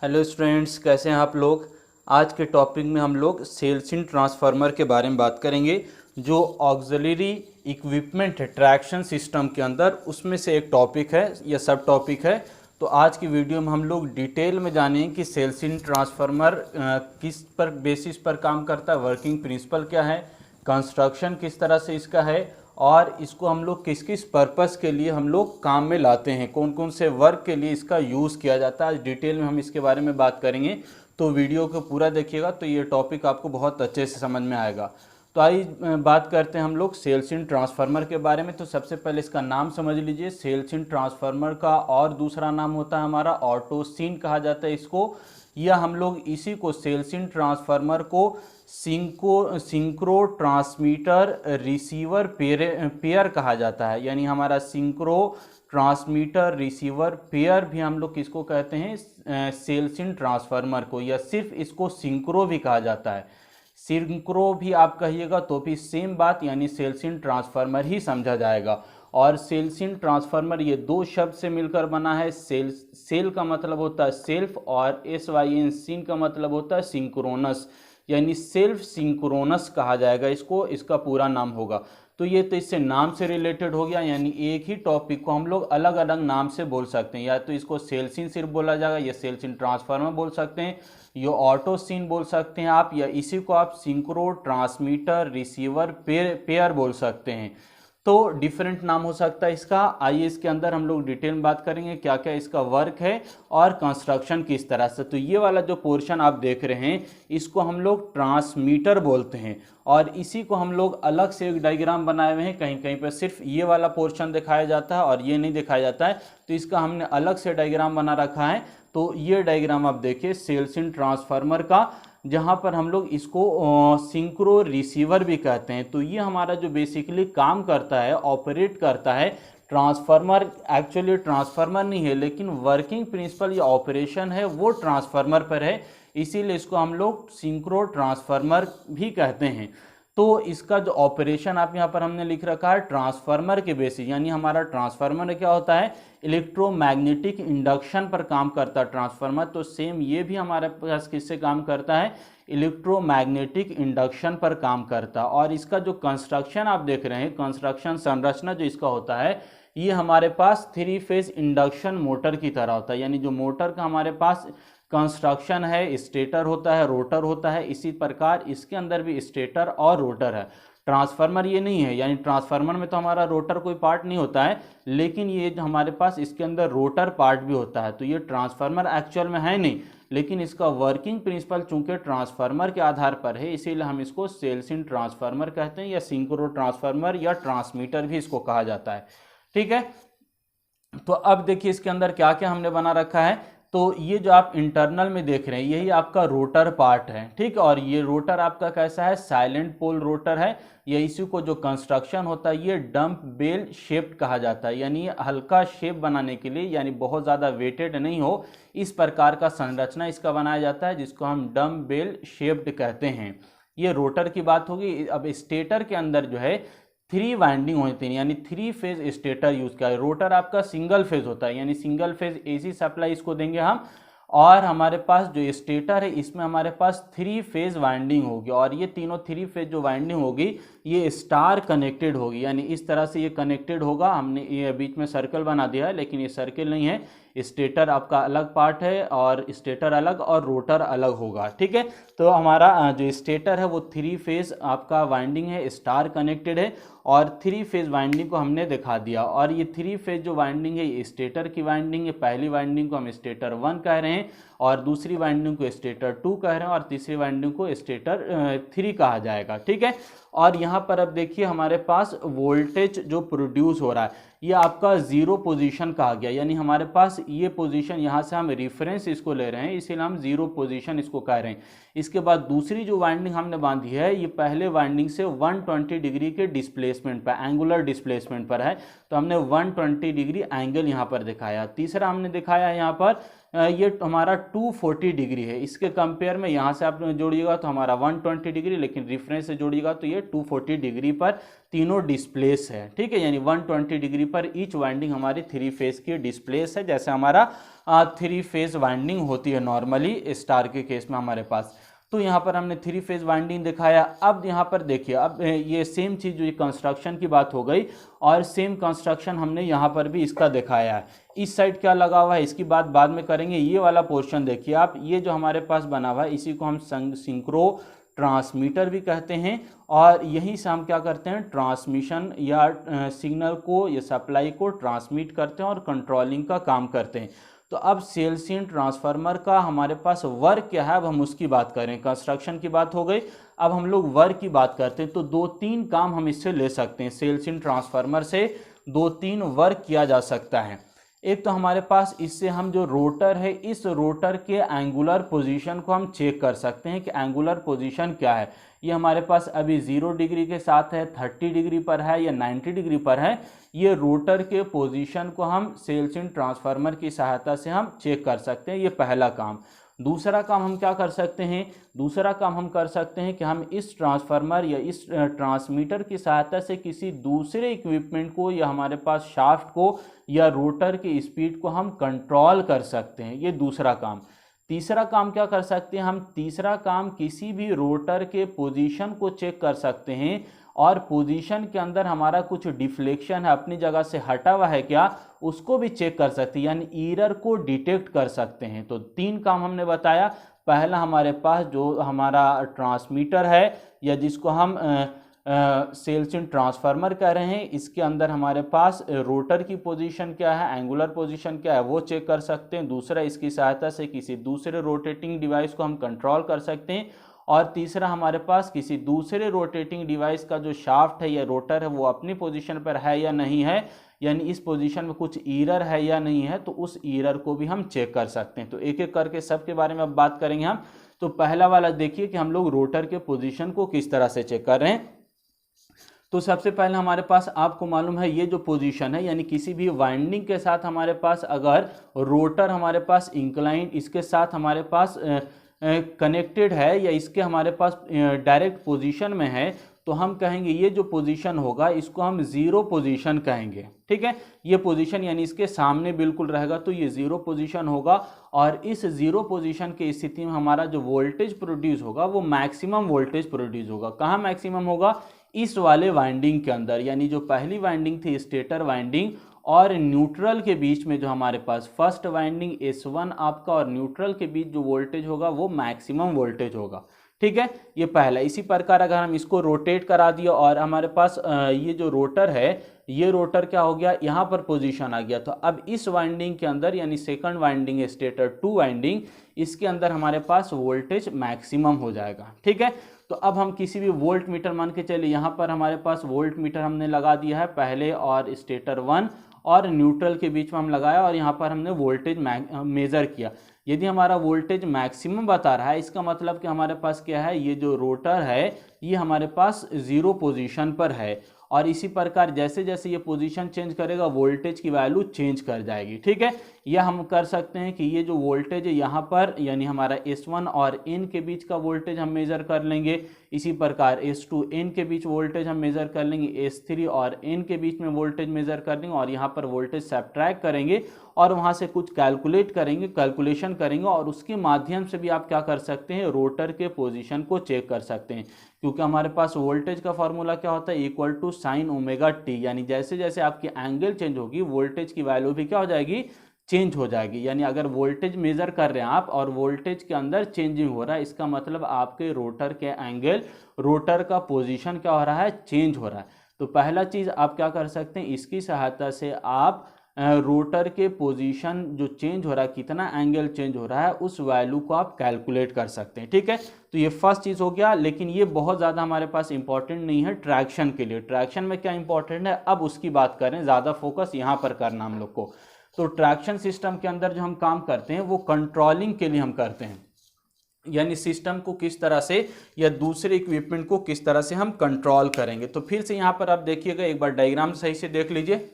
Hello students, कैसे हैं आप लोग। आज के टॉपिक में हम लोग सेल्स इन ट्रांसफार्मर के बारे में बात करेंगे, जो ऑक्सिलरी इक्विपमेंट है ट्रैक्शन सिस्टम के अंदर, उसमें से एक टॉपिक है या सब टॉपिक है। तो आज की वीडियो में हम लोग डिटेल में जानेंगे कि सेल्स इन ट्रांसफार्मर किस पर बेसिस पर काम करता है, वर्किंग प्रिंसिपल क्या है, कंस्ट्रक्शन किस तरह से इसका है, और इसको हम लोग किस किस पर्पस के लिए हम लोग काम में लाते हैं, कौन कौन से वर्क के लिए इसका यूज़ किया जाता है। आज डिटेल में हम इसके बारे में बात करेंगे, तो वीडियो को पूरा देखिएगा तो ये टॉपिक आपको बहुत अच्छे से समझ में आएगा। तो आइए बात करते हैं हम लोग सेल्स इन ट्रांसफार्मर के बारे में। तो सबसे पहले इसका नाम समझ लीजिए। सेल्स इन ट्रांसफार्मर का और दूसरा नाम होता है हमारा ऑटोसिन कहा जाता है इसको, या हम लोग इसी को सेल्स इन ट्रांसफार्मर को सिंक्रो ट्रांसमीटर रिसीवर पेयर कहा जाता है। यानी हमारा सिंक्रो ट्रांसमीटर रिसीवर पेयर भी हम लोग किसको कहते हैं, सेल्स इन ट्रांसफार्मर को, या सिर्फ इसको सिंक्रो भी कहा जाता है। सिंक्रो भी आप कहिएगा तो भी सेम बात, यानी सेल्स इन ट्रांसफार्मर ही समझा जाएगा। और सेल्स इन ट्रांसफार्मर ये दो शब्द से मिलकर बना है। सेल का मतलब होता है सेल्फ, और SYN सिन का मतलब होता है सिंक्रोनस, यानी सेल्फ सिंक्रोनस कहा जाएगा इसको, इसका पूरा नाम होगा। तो ये तो इससे नाम से रिलेटेड हो गया, यानी एक ही टॉपिक को हम लोग अलग अलग नाम से बोल सकते हैं। या तो इसको सेल्स इन सिर्फ बोला जाएगा, या सेल्स इन ट्रांसफार्मर बोल सकते हैं, ये ऑटो सिन बोल सकते हैं आप, या इसी को आप सिंक्रो ट्रांसमीटर रिसीवर पेयर बोल सकते हैं। तो डिफरेंट नाम हो सकता है इसका। आइए इसके अंदर हम लोग डिटेल में बात करेंगे क्या क्या इसका वर्क है और कंस्ट्रक्शन किस तरह से। तो ये वाला जो पोर्शन आप देख रहे हैं इसको हम लोग ट्रांसमीटर बोलते हैं, और इसी को हम लोग अलग से एक डायग्राम बनाए हुए हैं। कहीं कहीं पर सिर्फ ये वाला पोर्शन दिखाया जाता है और ये नहीं दिखाया जाता है, तो इसका हमने अलग से डायग्राम बना रखा है। तो ये डायग्राम आप देखिए सेल्स इन ट्रांसफार्मर का, जहाँ पर हम लोग इसको सिंक्रो रिसीवर भी कहते हैं। तो ये हमारा जो बेसिकली काम करता है, ऑपरेट करता है ट्रांसफार्मर। एक्चुअली ट्रांसफार्मर नहीं है, लेकिन वर्किंग प्रिंसिपल या ऑपरेशन है वो ट्रांसफार्मर पर है, इसीलिए इसको हम लोग सिंक्रो ट्रांसफार्मर भी कहते हैं। तो इसका जो ऑपरेशन आप यहाँ पर हमने लिख रखा है ट्रांसफार्मर के बेसिस, यानी हमारा ट्रांसफार्मर क्या होता है, इलेक्ट्रोमैग्नेटिक इंडक्शन पर काम करता है ट्रांसफार्मर। तो सेम ये भी हमारे पास किससे काम करता है, इलेक्ट्रोमैग्नेटिक इंडक्शन पर काम करता है। और इसका जो कंस्ट्रक्शन आप देख रहे हैं, कंस्ट्रक्शन संरचना जो इसका होता है, ये हमारे पास 3 फेज इंडक्शन मोटर की तरह होता है। यानी जो मोटर का हमारे पास कंस्ट्रक्शन है, स्टेटर होता है, रोटर होता है, इसी प्रकार इसके अंदर भी स्टेटर और रोटर है। ट्रांसफार्मर ये नहीं है, यानी ट्रांसफार्मर में तो हमारा रोटर कोई पार्ट नहीं होता है, लेकिन ये हमारे पास इसके अंदर रोटर पार्ट भी होता है। तो ये ट्रांसफार्मर एक्चुअल में है नहीं, लेकिन इसका वर्किंग प्रिंसिपल चूंकि ट्रांसफार्मर के आधार पर है, इसीलिए हम इसको सेल्स इन ट्रांसफार्मर कहते हैं, या सिंक्रो ट्रांसफार्मर या ट्रांसमीटर भी इसको कहा जाता है। ठीक है, तो अब देखिए इसके अंदर क्या क्या हमने बना रखा है। तो ये जो आप इंटरनल में देख रहे हैं यही आपका रोटर पार्ट है। ठीक है, और ये रोटर आपका कैसा है, साइलेंट पोल रोटर है। या इसी को जो कंस्ट्रक्शन होता है ये डंप बेल शेप्ड कहा जाता है, यानी हल्का शेप बनाने के लिए, यानी बहुत ज़्यादा वेटेड नहीं हो, इस प्रकार का संरचना इसका बनाया जाता है, जिसको हम डंप बेल शेप्ड कहते हैं। ये रोटर की बात होगी। अब स्टेटर के अंदर जो है 3 वाइंडिंग होती है, यानी 3 फेज स्टेटर यूज किया है। रोटर आपका सिंगल फेज होता है, यानी सिंगल फेज AC सप्लाई इसको देंगे हम, और हमारे पास जो स्टेटर है इसमें हमारे पास 3 फेज वाइंडिंग होगी, और ये तीनों 3 फेज जो वाइंडिंग होगी ये स्टार कनेक्टेड होगी, यानी इस तरह से ये कनेक्टेड होगा। हमने ये बीच में सर्कल बना दिया है, लेकिन ये सर्कल नहीं है, स्टेटर आपका अलग पार्ट है और स्टेटर अलग और रोटर अलग होगा। ठीक है, तो हमारा जो स्टेटर है वो 3 फेज आपका वाइंडिंग है, स्टार कनेक्टेड है, और 3 फेज वाइंडिंग को हमने दिखा दिया। और ये 3 फेज जो वाइंडिंग है ये स्टेटर की वाइंडिंग है। पहली वाइंडिंग को हम स्टेटर 1 कह रहे हैं, और दूसरी वाइंडिंग को स्टेटर 2 कह रहे हैं, और तीसरी वाइंडिंग को स्टेटर 3 कहा जाएगा। ठीक है, और यहाँ पर अब देखिए हमारे पास वोल्टेज जो प्रोड्यूस हो रहा है ये आपका 0 पोजीशन कहा गया, यानी हमारे पास ये पोजीशन, यहाँ से हम रेफरेंस इसको ले रहे हैं, इसीलिए हम 0 पोजीशन इसको कह रहे हैं। इसके बाद दूसरी जो वाइंडिंग हमने बांधी है ये पहले वाइंडिंग से 120 डिग्री के डिस्प्लेसमेंट पर, एंगुलर डिस्प्लेसमेंट पर है, तो हमने 120 डिग्री एंगल यहाँ पर दिखाया। तीसरा हमने दिखाया है यहाँ पर ये हमारा 240 डिग्री है। इसके कंपेयर में यहाँ से आप जोड़िएगा तो हमारा 120 डिग्री, लेकिन रेफरेंस से जोड़िएगा तो ये 240 डिग्री पर तीनों डिस्प्लेस है। ठीक है, यानी 120 डिग्री पर ईच वाइंडिंग हमारी 3 फेज की डिस्प्लेस है, जैसे हमारा 3 फेज वाइंडिंग होती है नॉर्मली स्टार के केस में हमारे पास। तो यहाँ पर हमने 3 फेज वाइंडिंग दिखाया। अब यहाँ पर देखिए, अब ये सेम चीज़ जो कंस्ट्रक्शन की बात हो गई और सेम कंस्ट्रक्शन हमने यहाँ पर भी इसका दिखाया है। इस साइड क्या लगा हुआ है इसकी बात बाद में करेंगे। ये वाला पोर्शन देखिए आप, ये जो हमारे पास बना हुआ है इसी को हम सिंक्रो ट्रांसमीटर भी कहते हैं, और यहीं से हम क्या करते हैं, ट्रांसमिशन या सिग्नल को या सप्लाई को ट्रांसमिट करते हैं और कंट्रोलिंग का काम करते हैं। तो अब सेल्सियन ट्रांसफार्मर का हमारे पास वर्क क्या है, अब हम उसकी बात करें। कंस्ट्रक्शन की बात हो गई, अब हम लोग वर्क की बात करते हैं। तो 2-3 काम हम इससे ले सकते हैं, सेल्सियन ट्रांसफार्मर से 2-3 वर्क किया जा सकता है। एक तो हमारे पास इससे हम जो रोटर है, इस रोटर के एंगुलर पोजीशन को हम चेक कर सकते हैं कि एंगुलर पोजीशन क्या है। ये हमारे पास अभी 0 डिग्री के साथ है, 30 डिग्री पर है या 90 डिग्री पर है। ये रोटर के पोजीशन को हम सेल्सियन ट्रांसफार्मर की सहायता से हम चेक कर सकते हैं। ये पहला काम। दूसरा काम हम क्या कर सकते हैं, दूसरा काम हम कर सकते हैं कि हम इस ट्रांसफार्मर या इस ट्रांसमीटर की सहायता से किसी दूसरे इक्विपमेंट को या हमारे पास शाफ्ट को या रोटर की स्पीड को हम कंट्रोल कर सकते हैं। ये दूसरा काम। तीसरा काम क्या कर सकते हैं हम, तीसरा काम किसी भी रोटर के पोजीशन को चेक कर सकते हैं और पोजीशन के अंदर हमारा कुछ डिफ्लेक्शन है, अपनी जगह से हटा हुआ है क्या, उसको भी चेक कर सकते हैं, यानी एरर को डिटेक्ट कर सकते हैं। तो 3 काम हमने बताया। पहला हमारे पास जो हमारा ट्रांसमीटर है या जिसको हम सेल्सियन ट्रांसफार्मर कह रहे हैं, इसके अंदर हमारे पास रोटर की पोजीशन क्या है, एंगुलर पोजीशन क्या है, वो चेक कर सकते हैं। दूसरा, इसकी सहायता से किसी दूसरे रोटेटिंग डिवाइस को हम कंट्रोल कर सकते हैं। और तीसरा, हमारे पास किसी दूसरे रोटेटिंग डिवाइस का जो शाफ्ट है या रोटर है वो अपनी पोजीशन पर है या नहीं है, यानी इस पोजीशन में कुछ एरर है या नहीं है, तो उस एरर को भी हम चेक कर सकते हैं। तो एक एक करके सबके बारे में अब बात करेंगे हम। तो पहला वाला देखिए कि हम लोग रोटर के पोजीशन को किस तरह से चेक कर रहे हैं। तो सबसे पहले हमारे पास आपको मालूम है ये जो पोजीशन है, यानी किसी भी वाइंडिंग के साथ हमारे पास अगर रोटर हमारे पास इंक्लाइन इसके साथ हमारे पास कनेक्टेड है या इसके हमारे पास डायरेक्ट पोजीशन में है, तो हम कहेंगे ये जो पोजीशन होगा इसको हम जीरो पोजीशन कहेंगे। ठीक है, ये पोजीशन यानी इसके सामने बिल्कुल रहेगा तो ये जीरो पोजीशन होगा। और इस जीरो पोजीशन की स्थिति में हमारा जो वोल्टेज प्रोड्यूस होगा वो मैक्सिमम वोल्टेज प्रोड्यूस होगा। कहाँ मैक्सिमम होगा, इस वाले वाइंडिंग के अंदर, यानी जो पहली वाइंडिंग थी स्टेटर वाइंडिंग और न्यूट्रल के बीच में जो हमारे पास फर्स्ट वाइंडिंग S1 आपका और न्यूट्रल के बीच जो वोल्टेज होगा वो मैक्सिमम वोल्टेज होगा। ठीक है, ये पहला। इसी प्रकार अगर हम इसको रोटेट करा दिया और हमारे पास ये जो रोटर है, ये रोटर क्या हो गया, यहाँ पर पोजीशन आ गया, तो अब इस वाइंडिंग के अंदर यानी सेकंड वाइंडिंग है स्टेटर 2 वाइंडिंग, इसके अंदर हमारे पास वोल्टेज मैक्सिमम हो जाएगा। ठीक है, तो अब हम किसी भी वोल्ट मीटर मान के चलिए, यहाँ पर हमारे पास वोल्ट मीटर हमने लगा दिया है पहले और स्टेटर 1 और न्यूट्रल के बीच में हम लगाया और यहाँ पर हमने वोल्टेज मेज़र किया। यदि हमारा वोल्टेज मैक्सिमम बता रहा है, इसका मतलब कि हमारे पास क्या है, ये जो रोटर है ये हमारे पास जीरो पोजीशन पर है। और इसी प्रकार जैसे जैसे ये पोजीशन चेंज करेगा वोल्टेज की वैल्यू चेंज कर जाएगी। ठीक है, यह हम कर सकते हैं कि ये जो वोल्टेज है यहाँ पर यानी हमारा S1 और N के बीच का वोल्टेज हम मेज़र कर लेंगे। इसी प्रकार S2 N के बीच वोल्टेज हम मेज़र कर लेंगे, S3 और N के बीच में वोल्टेज मेज़र कर लेंगे और यहाँ पर वोल्टेज सब्ट्रैक्ट करेंगे और वहाँ से कुछ कैलकुलेट करेंगे, कैलकुलेशन करेंगे और उसके माध्यम से भी आप क्या कर सकते हैं, रोटर के पोजीशन को चेक कर सकते हैं। क्योंकि हमारे पास वोल्टेज का फॉर्मूला क्या होता है, equal to sine omega t, यानी जैसे जैसे आपकी एंगल चेंज होगी वोल्टेज की वैल्यू भी क्या हो जाएगी, चेंज हो जाएगी। यानी अगर वोल्टेज मेजर कर रहे हैं आप और वोल्टेज के अंदर चेंजिंग हो रहा है, इसका मतलब आपके रोटर के एंगल, रोटर का पोजीशन क्या हो रहा है, चेंज हो रहा है। तो पहला चीज़ आप क्या कर सकते हैं, इसकी सहायता से आप रोटर के पोजीशन जो चेंज हो रहा है, कितना एंगल चेंज हो रहा है, उस वैल्यू को आप कैलकुलेट कर सकते हैं। ठीक है, तो ये फर्स्ट चीज़ हो गया, लेकिन ये बहुत ज़्यादा हमारे पास इंपॉर्टेंट नहीं है ट्रैक्शन के लिए। ट्रैक्शन में क्या इंपॉर्टेंट है, अब उसकी बात करें, ज़्यादा फोकस यहाँ पर करना हम लोग को। तो ट्रैक्शन सिस्टम के अंदर जो हम काम करते हैं वो कंट्रोलिंग के लिए हम करते हैं, यानी सिस्टम को किस तरह से या दूसरे इक्विपमेंट को किस तरह से हम कंट्रोल करेंगे। तो फिर से यहाँ पर आप देखिएगा, एक बार डायग्राम सही से देख लीजिए।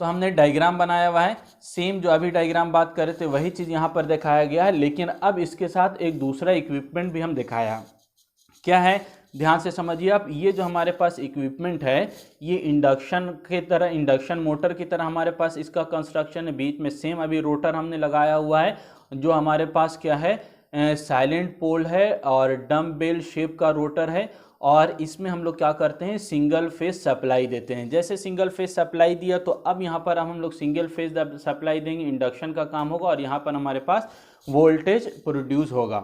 तो हमने डायग्राम बनाया हुआ है, सेम जो अभी डायग्राम बात कर रहे थे वही चीज़ यहाँ पर दिखाया गया है, लेकिन अब इसके साथ एक दूसरा इक्विपमेंट भी हम दिखाया। क्या है, ध्यान से समझिए आप। ये जो हमारे पास इक्विपमेंट है ये इंडक्शन के तरह, इंडक्शन मोटर की तरह हमारे पास इसका कंस्ट्रक्शन है। बीच में सेम अभी रोटर हमने लगाया हुआ है, जो हमारे पास क्या है, साइलेंट पोल है और डम बेल शेप का रोटर है। और इसमें हम लोग क्या करते हैं, सिंगल फेज सप्लाई देते हैं। जैसे सिंगल फेज सप्लाई दिया तो अब यहाँ पर हम लोग सिंगल फेज सप्लाई देंगे, इंडक्शन का काम होगा और यहाँ पर हमारे पास वोल्टेज प्रोड्यूस होगा।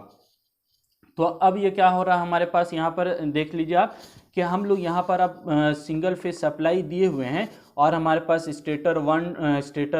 तो अब ये क्या हो रहा है हमारे पास, यहाँ पर देख लीजिए आप कि हम लोग यहाँ पर अब सिंगल फेज सप्लाई दिए हुए हैं और हमारे पास स्टेटर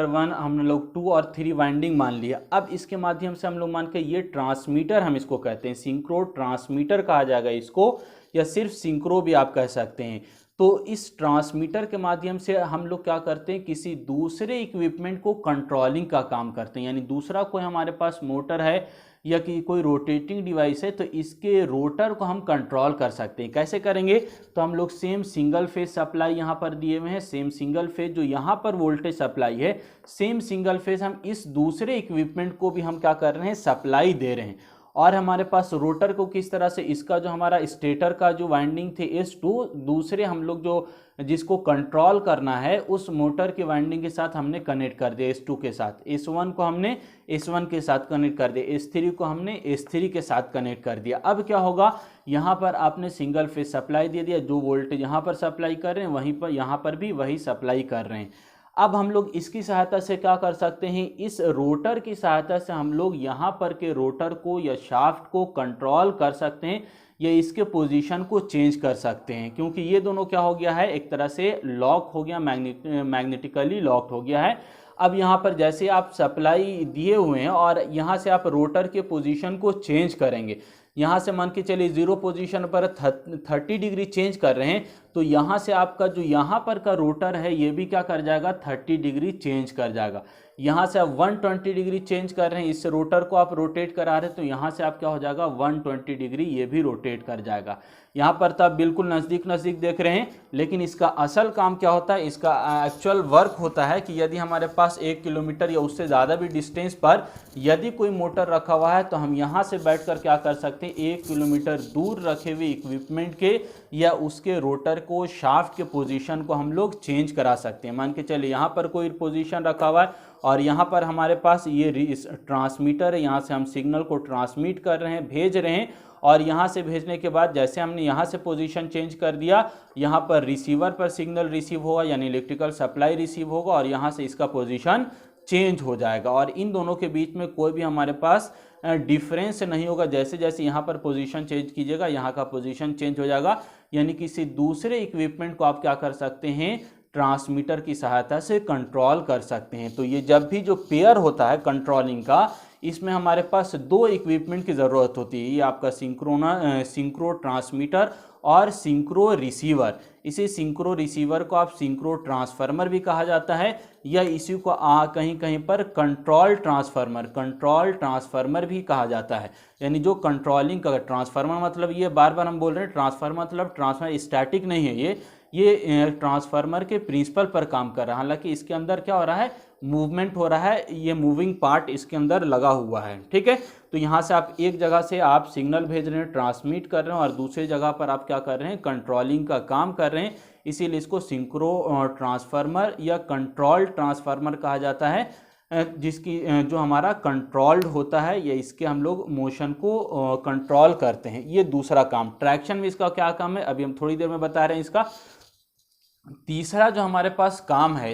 वन हम लोग 2 और 3 वाइंडिंग मान लिया। अब इसके माध्यम से हम लोग मान के, ये ट्रांसमीटर हम इसको कहते हैं, सिंक्रो ट्रांसमीटर कहा जाएगा इसको, या सिर्फ सिंक्रो भी आप कह सकते हैं। तो इस ट्रांसमीटर के माध्यम से हम लोग क्या करते हैं, किसी दूसरे इक्विपमेंट को कंट्रोलिंग का काम करते हैं। यानी दूसरा कोई हमारे पास मोटर है या कि कोई रोटेटिंग डिवाइस है तो इसके रोटर को हम कंट्रोल कर सकते हैं। कैसे करेंगे, तो हम लोग सेम सिंगल फेज सप्लाई यहाँ पर दिए हुए हैं, सेम सिंगल फेज जो यहाँ पर वोल्टेज सप्लाई है, सेम सिंगल फेज हम इस दूसरे इक्विपमेंट को भी हम क्या कर रहे हैं, सप्लाई दे रहे हैं। और हमारे पास रोटर को किस तरह से, इसका जो हमारा स्टेटर का जो वाइंडिंग थे S2, दूसरे हम लोग जो जिसको कंट्रोल करना है उस मोटर के वाइंडिंग के साथ हमने कनेक्ट कर दिया, S2 के साथ। S1 को हमने S1 के साथ कनेक्ट कर दिया, S3 को हमने S3 के साथ कनेक्ट कर दिया। अब क्या होगा, यहाँ पर आपने सिंगल फेज सप्लाई दे दिया, जो वोल्टेज यहाँ पर सप्लाई कर रहे हैं वहीं पर यहाँ पर भी वही सप्लाई कर रहे हैं। अब हम लोग इसकी सहायता से क्या कर सकते हैं, इस रोटर की सहायता से हम लोग यहाँ पर के रोटर को या शाफ्ट को कंट्रोल कर सकते हैं या इसके पोजीशन को चेंज कर सकते हैं, क्योंकि ये दोनों क्या हो गया है, एक तरह से लॉक हो गया, मैग्नेटिकली लॉक्ड हो गया है। अब यहाँ पर जैसे आप सप्लाई दिए हुए हैं और यहाँ से आप रोटर के पोजीशन को चेंज करेंगे, यहाँ से मान के चलिए 0 पोजीशन पर 30 डिग्री चेंज कर रहे हैं, तो यहाँ से आपका जो यहाँ पर का रोटर है ये भी क्या कर जाएगा, 30 डिग्री चेंज कर जाएगा। यहाँ से आप 120 डिग्री चेंज कर रहे हैं, इस रोटर को आप रोटेट करा रहे हैं तो यहाँ से आप क्या हो जाएगा, 120 डिग्री ये भी रोटेट कर जाएगा। यहाँ पर तो आप बिल्कुल नज़दीक नज़दीक देख रहे हैं, लेकिन इसका असल काम क्या होता है, इसका एक्चुअल वर्क होता है कि यदि हमारे पास 1 किलोमीटर या उससे ज़्यादा भी डिस्टेंस पर यदि कोई मोटर रखा हुआ है तो हम यहाँ से बैठकर क्या कर सकते हैं, 1 किलोमीटर दूर रखे हुए इक्विपमेंट के या उसके रोटर को, शाफ्ट के पोजीशन को हम लोग चेंज करा सकते हैं। मान के चलिए यहाँ पर कोई पोजीशन रखा हुआ है और यहाँ पर हमारे पास ये ट्रांसमीटर है, यहाँ से हम सिग्नल को ट्रांसमिट कर रहे हैं, भेज रहे हैं, और यहाँ से भेजने के बाद जैसे हमने यहाँ से पोजीशन चेंज कर दिया, यहाँ पर रिसीवर पर सिग्नल रिसीव होगा यानी इलेक्ट्रिकल सप्लाई रिसीव होगा और यहाँ से इसका पोजीशन चेंज हो जाएगा और इन दोनों के बीच में कोई भी हमारे पास डिफरेंस नहीं होगा। जैसे जैसे यहाँ पर पोजीशन चेंज कीजिएगा यहाँ का पोजीशन चेंज हो जाएगा, यानी किसी दूसरे इक्विपमेंट को आप क्या कर सकते हैं, ट्रांसमीटर की सहायता से कंट्रोल कर सकते हैं। तो ये जब भी जो पेयर होता है कंट्रोलिंग का, इसमें हमारे पास 2 इक्विपमेंट की ज़रूरत होती है, ये आपका सिंक्रो ट्रांसमीटर और सिंक्रो रिसीवर। इसी सिंक्रो रिसीवर को आप सिंक्रो ट्रांसफार्मर भी कहा जाता है या इसी को कहीं कहीं पर कंट्रोल ट्रांसफार्मर भी कहा जाता है। यानी जो कंट्रोलिंग का, ट्रांसफार्मर मतलब ये बार बार हम बोल रहे हैं, ट्रांसफार्मर मतलब ट्रांसफार्मर स्टैटिक नहीं है, ये ट्रांसफार्मर के प्रिंसिपल पर काम कर रहा है। हालांकि इसके अंदर क्या हो रहा है, मूवमेंट हो रहा है, ये मूविंग पार्ट इसके अंदर लगा हुआ है, ठीक है। तो यहाँ से आप एक जगह से आप सिग्नल भेज रहे हैं, ट्रांसमिट कर रहे हैं और दूसरी जगह पर आप क्या कर रहे हैं, कंट्रोलिंग का काम कर रहे हैं, इसीलिए इसको सिंक्रो ट्रांसफार्मर या कंट्रोल ट्रांसफार्मर कहा जाता है, जिसकी जो हमारा कंट्रोल्ड होता है या इसके हम लोग मोशन को कंट्रोल करते हैं। ये दूसरा काम। ट्रैक्शन में इसका क्या काम है अभी हम थोड़ी देर में बता रहे हैं। इसका तीसरा जो हमारे पास काम है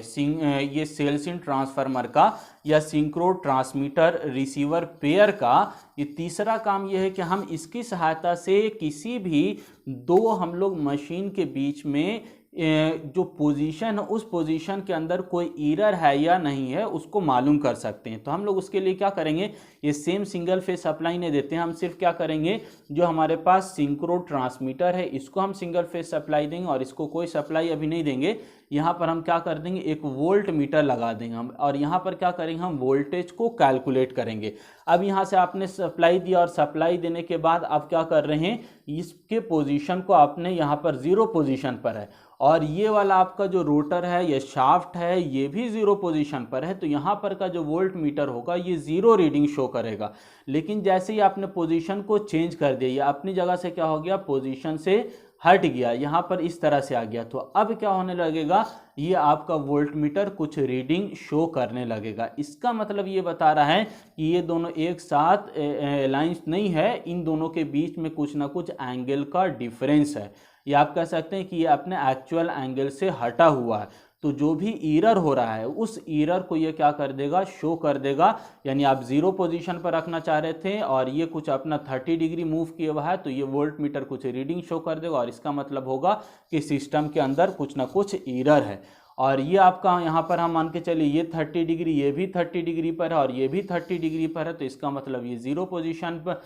ये सेल्सिन ट्रांसफार्मर का या सिंक्रो ट्रांसमीटर रिसीवर पेयर का, ये तीसरा काम ये है कि हम इसकी सहायता से किसी भी 2 हम लोग मशीन के बीच में जो पोजीशन है उस पोजीशन के अंदर कोई एरर है या नहीं है उसको मालूम कर सकते हैं। तो हम लोग उसके लिए क्या करेंगे, ये सेम सिंगल फेज सप्लाई नहीं देते हैं, हम सिर्फ क्या करेंगे, जो हमारे पास सिंक्रो ट्रांसमीटर है इसको हम सिंगल फेज सप्लाई देंगे और इसको कोई सप्लाई अभी नहीं देंगे। यहाँ पर हम क्या कर देंगे, एक वोल्ट मीटर लगा देंगे हम और यहाँ पर क्या करेंगे, हम वोल्टेज को कैलकुलेट करेंगे। अब यहाँ से आपने सप्लाई दिया और सप्लाई देने के बाद आप क्या कर रहे हैं, इसके पोजीशन को आपने यहाँ पर 0 पोजीशन पर है और ये वाला आपका जो रोटर है या शाफ्ट है ये भी जीरो पोजीशन पर है, तो यहाँ पर का जो वोल्ट मीटर होगा ये जीरो रीडिंग शो करेगा। लेकिन जैसे ही आपने पोजीशन को चेंज कर दिया, ये अपनी जगह से क्या हो गया, पोजीशन से हट गया, यहाँ पर इस तरह से आ गया, तो अब क्या होने लगेगा, ये आपका वोल्ट मीटर कुछ रीडिंग शो करने लगेगा। इसका मतलब ये बता रहा है कि ये दोनों एक साथ अलाइंस नहीं है, इन दोनों के बीच में कुछ ना कुछ एंगल का डिफरेंस है, या आप कह सकते हैं कि ये अपने एक्चुअल एंगल से हटा हुआ है। तो जो भी ईरर हो रहा है उस ईरर को ये क्या कर देगा, शो कर देगा। यानी आप जीरो पोजीशन पर रखना चाह रहे थे और ये कुछ अपना 30 डिग्री मूव किया हुआ है, तो ये वोल्ट मीटर कुछ रीडिंग शो कर देगा, और इसका मतलब होगा कि सिस्टम के अंदर कुछ ना कुछ ईरर है। और ये आपका यहाँ पर हम मान के चलिए ये 30 डिग्री, ये भी 30 डिग्री पर है और ये भी 30 डिग्री पर है, तो इसका मतलब ये जीरो पोजीशन पर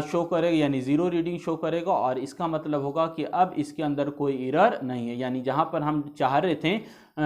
शो करेगा, यानी जीरो रीडिंग शो करेगा। और इसका मतलब होगा कि अब इसके अंदर कोई एरर नहीं है, यानी जहाँ पर हम चाह रहे थे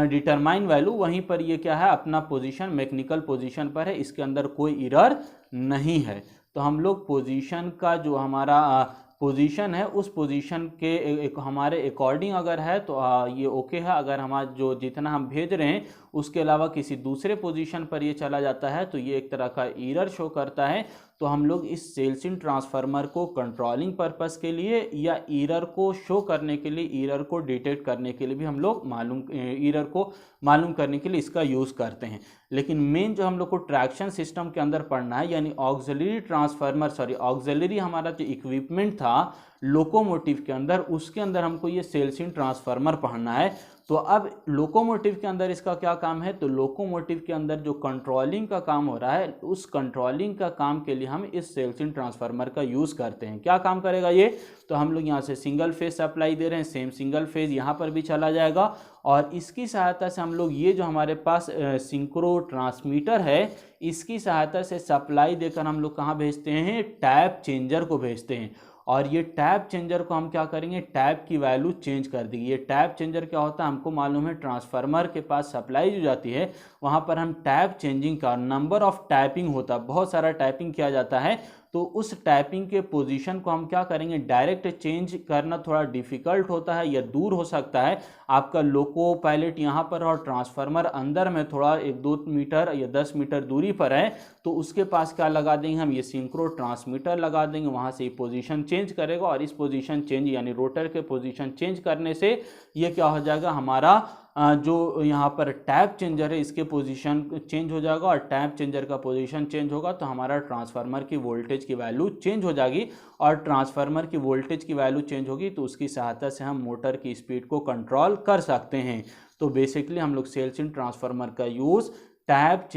डिटरमाइन वैल्यू, वहीं पर ये क्या है, अपना पोजीशन मैकेनिकल पोजीशन पर है, इसके अंदर कोई एरर नहीं है। तो हम लोग पोजीशन का जो हमारा पोजीशन है उस पोजीशन के हमारे अकॉर्डिंग अगर है तो ये ओके है। अगर हमारा जो जितना हम भेज रहे हैं उसके अलावा किसी दूसरे पोजीशन पर ये चला जाता है तो ये एक तरह का एरर शो करता है। तो हम लोग इस सेल्स इन ट्रांसफार्मर को कंट्रोलिंग पर्पस के लिए या एरर को शो करने के लिए, एरर को डिटेक्ट करने के लिए भी हम लोग एरर को मालूम करने के लिए इसका यूज़ करते हैं। लेकिन मेन जो हम लोग को ट्रैक्शन सिस्टम के अंदर पढ़ना है, यानी ऑक्सिलरी ट्रांसफार्मर, ऑक्सिलरी हमारा जो इक्विपमेंट था लोकोमोटिव के अंदर, उसके अंदर हमको ये सेल्स इन ट्रांसफार्मर पढ़ना है। तो अब लोकोमोटिव के अंदर इसका क्या काम है, तो लोकोमोटिव के अंदर जो कंट्रोलिंग का काम हो रहा है, उस कंट्रोलिंग का काम के लिए हम इस सेल्स इन ट्रांसफार्मर का यूज़ करते हैं। क्या काम करेगा ये, तो हम लोग यहाँ से सिंगल फेज सप्लाई दे रहे हैं, सेम सिंगल फेज यहाँ पर भी चला जाएगा, और इसकी सहायता से हम लोग ये जो हमारे पास सिंक्रो ट्रांसमीटर है, इसकी सहायता से सप्लाई देकर हम लोग कहाँ भेजते हैं, टैप चेंजर को भेजते हैं। और ये टैप चेंजर को हम क्या करेंगे, टैप की वैल्यू चेंज कर देंगे। ये टैप चेंजर क्या होता है, हमको मालूम है, ट्रांसफार्मर के पास सप्लाई जो जाती है वहाँ पर हम टैप चेंजिंग का नंबर ऑफ टैपिंग होता है, बहुत सारा टैपिंग किया जाता है, तो उस टैपिंग के पोजीशन को हम क्या करेंगे, डायरेक्ट चेंज करना थोड़ा डिफिकल्ट होता है या दूर हो सकता है। आपका लोको पायलट यहाँ पर और ट्रांसफार्मर अंदर में थोड़ा 1-2 मीटर या 10 मीटर दूरी पर है, तो उसके पास क्या लगा देंगे हम, ये सिंक्रो ट्रांसमीटर लगा देंगे, वहाँ से ये पोजीशन चेंज करेगा, और इस पोजीशन चेंज यानी रोटर के पोजीशन चेंज करने से ये क्या हो जाएगा, हमारा जो यहाँ पर टैप चेंजर है इसके पोजीशन चेंज हो जाएगा, और टैप चेंजर का पोजीशन चेंज होगा तो हमारा ट्रांसफार्मर की वोल्टेज की वैल्यू चेंज हो जाएगी, और ट्रांसफार्मर की वोल्टेज की वैल्यू चेंज होगी तो उसकी सहायता से हम मोटर की स्पीड को कंट्रोल कर सकते हैं। तो बेसिकली हम लोग सेल्स इन ट्रांसफार्मर का यूज़ टैप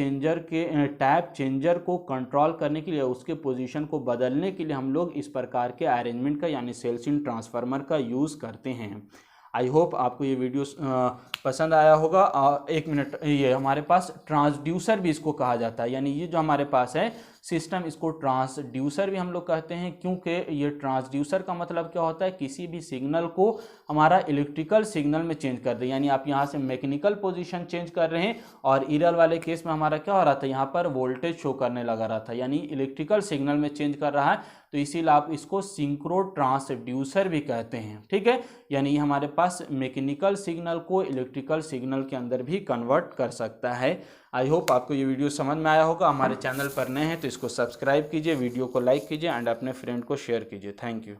चेंजर को कंट्रोल करने के लिए, उसके पोजीशन को बदलने के लिए हम लोग इस प्रकार के अरेंजमेंट का यानी सेल्स इन ट्रांसफार्मर का यूज़ करते हैं। आई होप आपको ये वीडियो पसंद आया होगा। एक मिनट, ये हमारे पास ट्रांसड्यूसर भी इसको कहा जाता है, यानी ये जो हमारे पास है सिस्टम, इसको ट्रांसड्यूसर भी हम लोग कहते हैं, क्योंकि ये ट्रांसड्यूसर का मतलब क्या होता है, किसी भी सिग्नल को हमारा इलेक्ट्रिकल सिग्नल में चेंज कर दे। यानी आप यहाँ से मैकेनिकल पोजीशन चेंज कर रहे हैं और एरर वाले केस में हमारा क्या हो रहा था, यहाँ पर वोल्टेज शो करने लगा रहा था, यानी इलेक्ट्रिकल सिग्नल में चेंज कर रहा है, तो इसीलिए आप इसको सिंक्रो ट्रांसड्यूसर भी कहते हैं। ठीक है, यानी हमारे पास मैकेनिकल सिग्नल को इलेक्ट्रिकल सिग्नल के अंदर भी कन्वर्ट कर सकता है। आई होप आपको ये वीडियो समझ में आया होगा। हमारे चैनल पर नए हैं तो इसको सब्सक्राइब कीजिए, वीडियो को लाइक कीजिए एंड अपने फ्रेंड को शेयर कीजिए। Thank you.